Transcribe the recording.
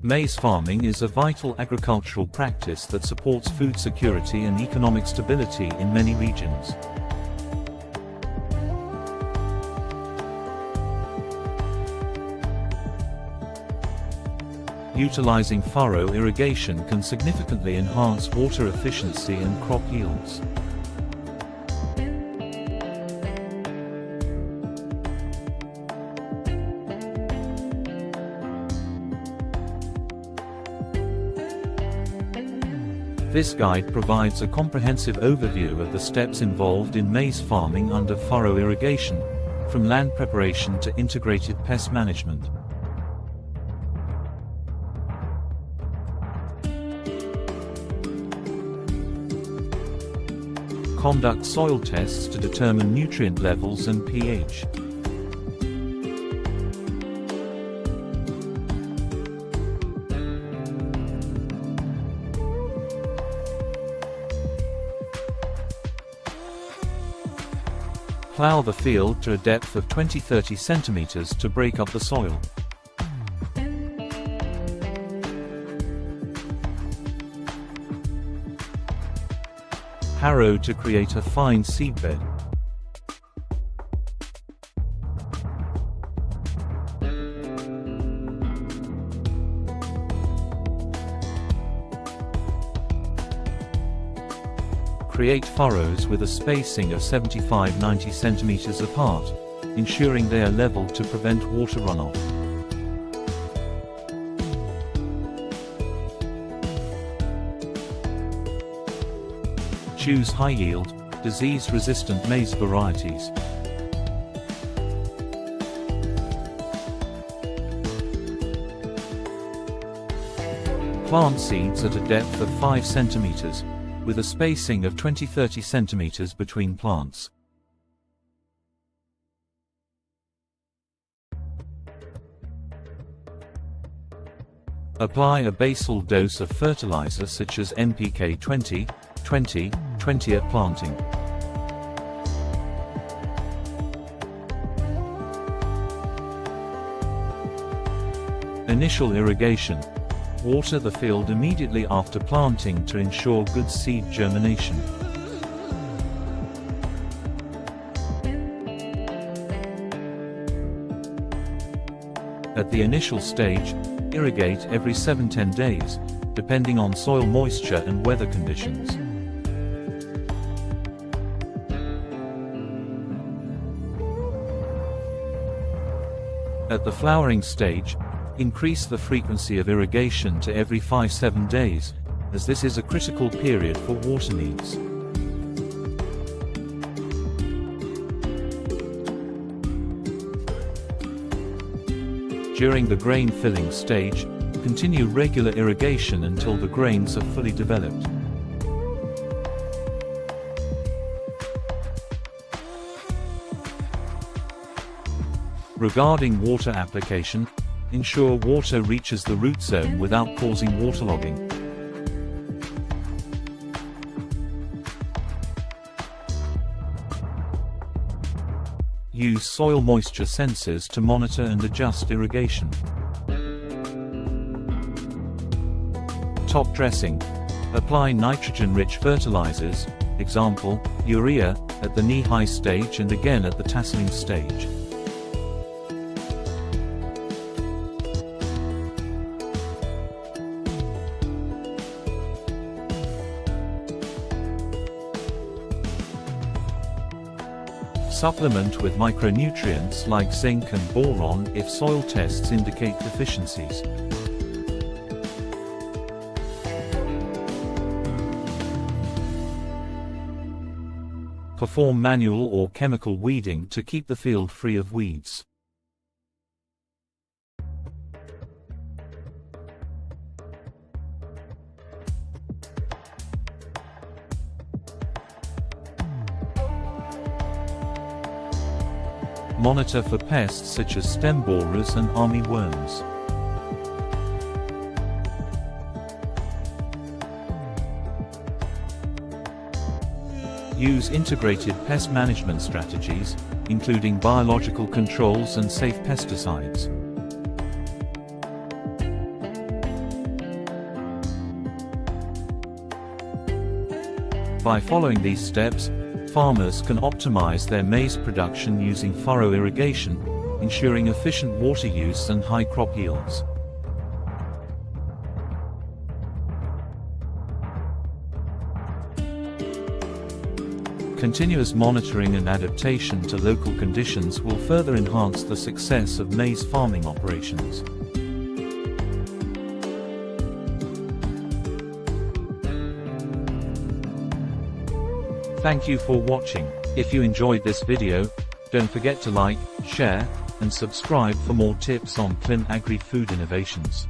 Maize farming is a vital agricultural practice that supports food security and economic stability in many regions. Utilizing furrow irrigation can significantly enhance water efficiency and crop yields. This guide provides a comprehensive overview of the steps involved in maize farming under furrow irrigation, from land preparation to integrated pest management. Conduct soil tests to determine nutrient levels and pH. Plow the field to a depth of 20–30 centimeters to break up the soil. Harrow to create a fine seedbed. Create furrows with a spacing of 75–90 centimeters apart, ensuring they are level to prevent water runoff. Choose high-yield, disease-resistant maize varieties. Plant seeds at a depth of 5 centimeters, with a spacing of 20–30 centimeters between plants. Apply a basal dose of fertilizer such as NPK 20–20–20 at planting. Initial irrigation. Water the field immediately after planting to ensure good seed germination. At the initial stage, irrigate every 7–10 days, depending on soil moisture and weather conditions. At the flowering stage, increase the frequency of irrigation to every 5–7 days, as this is a critical period for water needs. During the grain filling stage, continue regular irrigation until the grains are fully developed. Regarding water application, ensure water reaches the root zone without causing waterlogging. Use soil moisture sensors to monitor and adjust irrigation. Top dressing. Apply nitrogen-rich fertilizers, example, urea, at the knee-high stage and again at the tasseling stage. Supplement with micronutrients like zinc and boron if soil tests indicate deficiencies. Perform manual or chemical weeding to keep the field free of weeds. Monitor for pests such as stem borers and army worms. Use integrated pest management strategies, including biological controls and safe pesticides. By following these steps, farmers can optimize their maize production using furrow irrigation, ensuring efficient water use and high crop yields. Continuous monitoring and adaptation to local conditions will further enhance the success of maize farming operations. Thank you for watching. If you enjoyed this video, don't forget to like, share, and subscribe for more tips on clean agri-food innovations.